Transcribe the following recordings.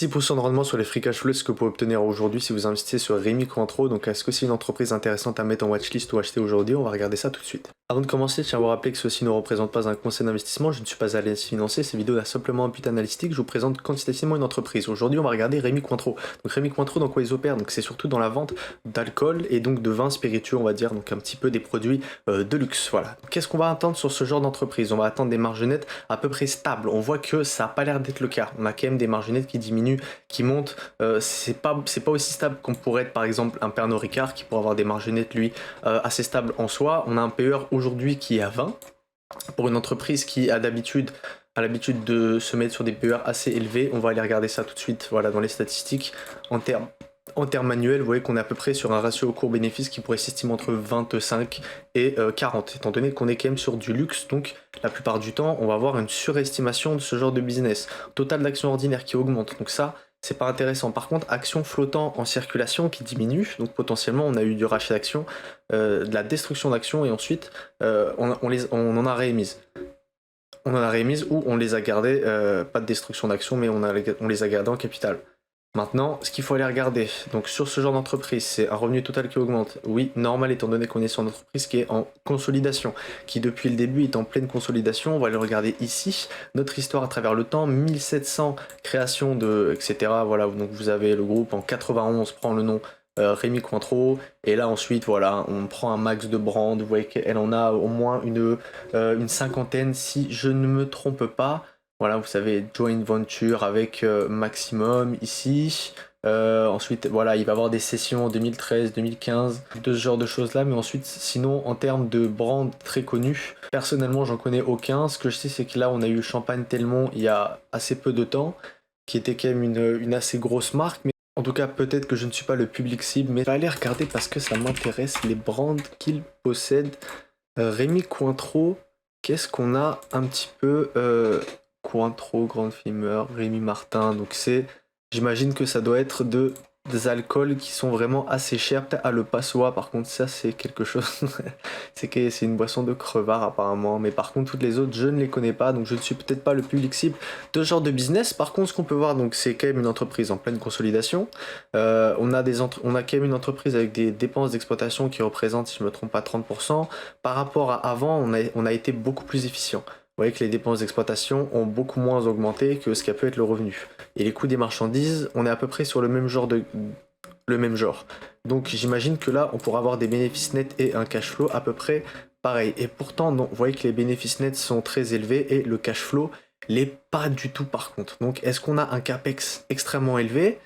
6% de rendement sur les free cash flow, ce que vous pouvez obtenir aujourd'hui si vous investissez sur Rémi Cointreau. Donc est-ce que c'est une entreprise intéressante à mettre en watchlist ou acheter aujourd'hui? On va regarder ça tout de suite. Avant de commencer, je tiens à vous rappeler que ceci ne représente pas un conseil d'investissement, je ne suis pas analyste financier, cette vidéo a simplement un but analytique, je vous présente quantitativement une entreprise. Aujourd'hui on va regarder Rémi Cointreau. Donc Rémi Cointreau, dans quoi ils opèrent? Donc c'est surtout dans la vente d'alcool et donc de vins spiritueux, on va dire, donc un petit peu des produits de luxe. Voilà. Qu'est-ce qu'on va attendre sur ce genre d'entreprise? On va attendre des marges nettes à peu près stables. On voit que ça n'a pas l'air d'être le cas. On a quand même des marges nettes qui diminuent, qui montent. C'est pas aussi stable qu'on pourrait être par exemple un Pernod Ricard qui pourrait avoir des marges nettes lui assez stables en soi. On a un PER aujourd'hui qui est à 20 pour une entreprise qui a l'habitude de se mettre sur des PER assez élevés. On va aller regarder ça tout de suite. Voilà, dans les statistiques en termes manuels, vous voyez qu'on est à peu près sur un ratio au cours-bénéfice qui pourrait s'estimer entre 25 et 40, étant donné qu'on est quand même sur du luxe, donc la plupart du temps, on va avoir une surestimation de ce genre de business. Total d'actions ordinaires qui augmente, donc ça, c'est pas intéressant. Par contre, actions flottant en circulation qui diminuent, donc potentiellement on a eu du rachat d'actions, de la destruction d'actions, et ensuite on en a réémises. On en a réémises ou on les a gardées, pas de destruction d'actions, mais on les a gardées en capital. Maintenant, ce qu'il faut aller regarder, donc sur ce genre d'entreprise, c'est un revenu total qui augmente. Oui, normal étant donné qu'on est sur une entreprise qui est en consolidation, qui depuis le début est en pleine consolidation. On va aller regarder ici, notre histoire à travers le temps, 1700 créations de, etc. Voilà, donc vous avez le groupe en 91 prend le nom Rémi Cointreau, et là ensuite voilà, on prend un max de brands, vous voyez qu'elle en a au moins une cinquantaine si je ne me trompe pas. Voilà, vous savez, joint venture avec Maximum ici. Ensuite, voilà, il va y avoir des sessions en 2013, 2015, de ce genre de choses-là. Mais ensuite, sinon, en termes de brands très connus, personnellement, j'en connais aucun. Ce que je sais, c'est que là, on a eu Champagne Telmont il y a assez peu de temps, qui était quand même une assez grosse marque. Mais en tout cas, peut-être que je ne suis pas le public cible, mais je vais aller regarder parce que ça m'intéresse les brands qu'il possède. Rémi Cointreau, qu'est-ce qu'on a un petit peu Cointreau, Grande Fumeur, Rémi Martin, donc j'imagine que ça doit être des alcools qui sont vraiment assez chers. Peut-être le Passoa, par contre, ça c'est quelque chose, c'est une boisson de crevard apparemment, mais par contre toutes les autres je ne les connais pas, donc je ne suis peut-être pas le public cible de ce genre de business. Par contre, ce qu'on peut voir, donc c'est quand même une entreprise en pleine consolidation. On a quand même une entreprise avec des dépenses d'exploitation qui représentent, si je ne me trompe pas, 30%. Par rapport à avant, on a été beaucoup plus efficient. Vous voyez que les dépenses d'exploitation ont beaucoup moins augmenté que ce qu'a pu être le revenu. Et les coûts des marchandises, on est à peu près sur le même genre. Donc j'imagine que là, on pourra avoir des bénéfices nets et un cash flow à peu près pareil. Et pourtant, non, vous voyez que les bénéfices nets sont très élevés et le cash flow l'est pas du tout par contre. Donc est-ce qu'on a un capex extrêmement élevé?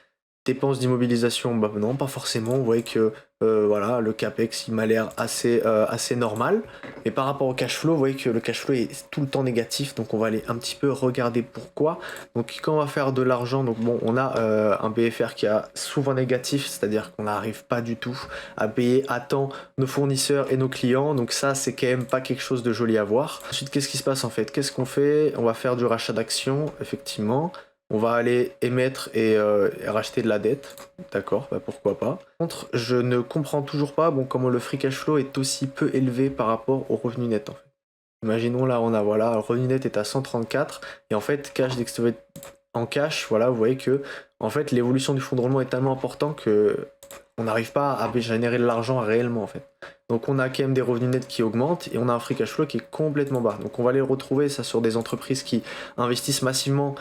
Dépenses d'immobilisation, bah non, pas forcément. Vous voyez que voilà, le capex il m'a l'air assez normal. Et par rapport au cash flow, vous voyez que le cash flow est tout le temps négatif. Donc on va aller un petit peu regarder pourquoi. Donc quand on va faire de l'argent, donc bon, on a un BFR qui est souvent négatif, c'est-à-dire qu'on n'arrive pas du tout à payer à temps nos fournisseurs et nos clients. Donc ça, c'est quand même pas quelque chose de joli à voir. Ensuite, qu'est-ce qui se passe en fait? Qu'est-ce qu'on fait? On va faire du rachat d'actions, effectivement. On va aller émettre et racheter de la dette, d'accord, bah pourquoi pas. Par contre, je ne comprends toujours pas comment le free cash flow est aussi peu élevé par rapport au revenu net en fait. Imaginons là, on a voilà, le revenu net est à 134 et en fait, en cash, voilà, vous voyez que en fait l'évolution du fonds de roulement est tellement importante que on n'arrive pas à générer de l'argent réellement en fait. Donc on a quand même des revenus nets qui augmentent et on a un free cash flow qui est complètement bas. Donc on va aller retrouver ça sur des entreprises qui investissent massivement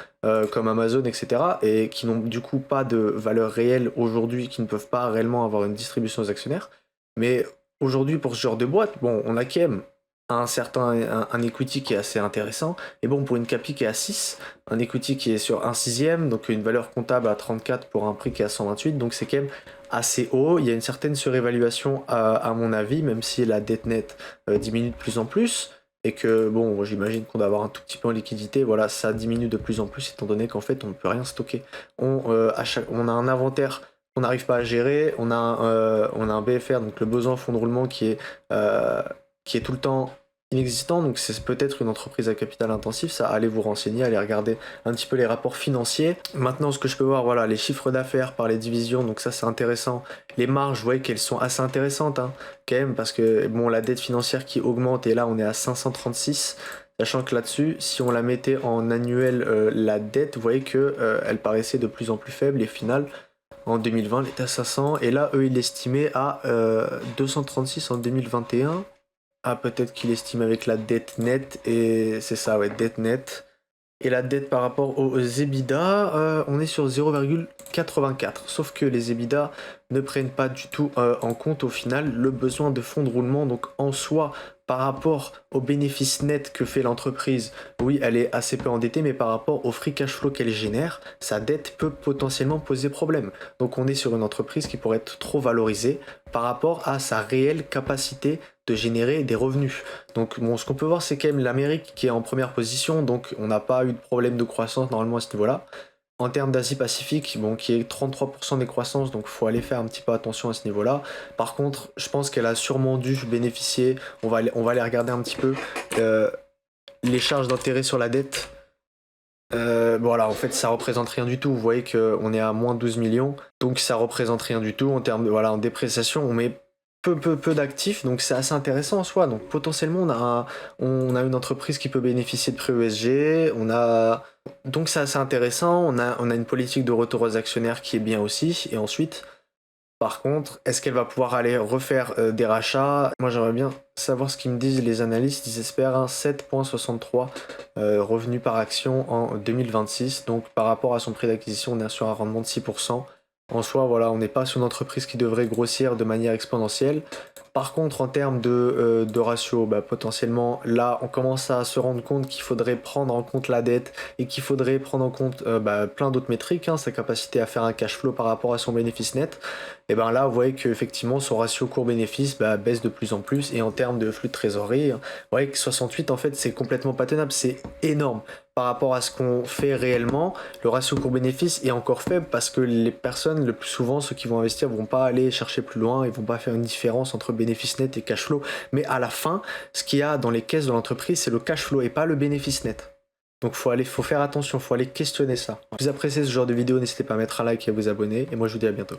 comme Amazon, etc. et qui n'ont du coup pas de valeur réelle aujourd'hui, qui ne peuvent pas réellement avoir une distribution aux actionnaires. Mais aujourd'hui pour ce genre de boîte, bon, on a quand même un equity qui est assez intéressant, et bon pour une capi qui est à 6, un equity qui est sur un sixième, donc une valeur comptable à 34 pour un prix qui est à 128, donc c'est quand même assez haut. Il y a une certaine surévaluation à mon avis, même si la dette nette diminue de plus en plus, et que bon, j'imagine qu'on doit avoir un tout petit peu en liquidité, voilà, ça diminue de plus en plus étant donné qu'en fait on ne peut rien stocker. On a un inventaire qu'on n'arrive pas à gérer, on a un BFR, donc le besoin en fonds de roulement qui est tout le temps inexistant, donc c'est peut-être une entreprise à capital intensif, ça, allez vous renseigner, allez regarder un petit peu les rapports financiers. Maintenant, ce que je peux voir, voilà, les chiffres d'affaires par les divisions, donc ça c'est intéressant. Les marges, vous voyez qu'elles sont assez intéressantes, hein, quand même, parce que bon, la dette financière qui augmente, et là on est à 536, Sachant que là-dessus, si on la mettait en annuel, la dette, vous voyez que elle paraissait de plus en plus faible et final, en 2020, elle était à 500 et là, eux, ils l'estimaient à 236 en 2021. Ah, peut-être qu'il estime avec la dette nette et c'est ça, ouais, dette nette. Et la dette par rapport aux EBITDA, on est sur 0,84. Sauf que les EBITDA ne prennent pas du tout en compte au final le besoin de fonds de roulement. Donc en soi, par rapport aux bénéfices nets que fait l'entreprise, oui, elle est assez peu endettée, mais par rapport au free cash flow qu'elle génère, sa dette peut potentiellement poser problème. Donc on est sur une entreprise qui pourrait être trop valorisée par rapport à sa réelle capacité de générer des revenus. Donc bon, ce qu'on peut voir, c'est quand même l'Amérique qui est en première position, donc on n'a pas eu de problème de croissance normalement à ce niveau-là. En termes d'Asie-Pacifique, bon, qui est 33% des croissances, donc il faut aller faire un petit peu attention à ce niveau-là. Par contre, je pense qu'elle a sûrement dû bénéficier, on va aller regarder un petit peu les charges d'intérêt sur la dette. Voilà, en fait, ça représente rien du tout. Vous voyez qu'on est à moins 12 millions, donc ça représente rien du tout en termes de, voilà, en dépréciation. On met peu d'actifs, donc c'est assez intéressant en soi. Donc potentiellement, on a une entreprise qui peut bénéficier de prêts ESG, donc c'est assez intéressant. On a une politique de retour aux actionnaires qui est bien aussi. Et ensuite, par contre, est-ce qu'elle va pouvoir aller refaire des rachats? Moi, j'aimerais bien savoir ce qu'ils me disent les analystes. Ils espèrent un 7,63 revenus par action en 2026. Donc, par rapport à son prix d'acquisition, on est sur un rendement de 6%. En soi, voilà, on n'est pas sur une entreprise qui devrait grossir de manière exponentielle. Par contre, en termes de ratio, potentiellement, là, on commence à se rendre compte qu'il faudrait prendre en compte la dette et qu'il faudrait prendre en compte plein d'autres métriques, sa capacité à faire un cash flow par rapport à son bénéfice net. Et ben là, vous voyez qu'effectivement, son ratio court-bénéfice baisse de plus en plus. Et en termes de flux de trésorerie, vous voyez que 68, en fait, c'est complètement pas tenable. C'est énorme par rapport à ce qu'on fait réellement. Le ratio court-bénéfice est encore faible parce que les personnes, le plus souvent, ceux qui vont investir, vont pas aller chercher plus loin, ils vont pas faire une différence entre bénéfice net et cash flow. Mais à la fin, ce qu'il y a dans les caisses de l'entreprise, c'est le cash flow et pas le bénéfice net. Donc faut faire attention, faut aller questionner ça. Si vous appréciez ce genre de vidéo, n'hésitez pas à mettre un like et à vous abonner. Et moi, je vous dis à bientôt.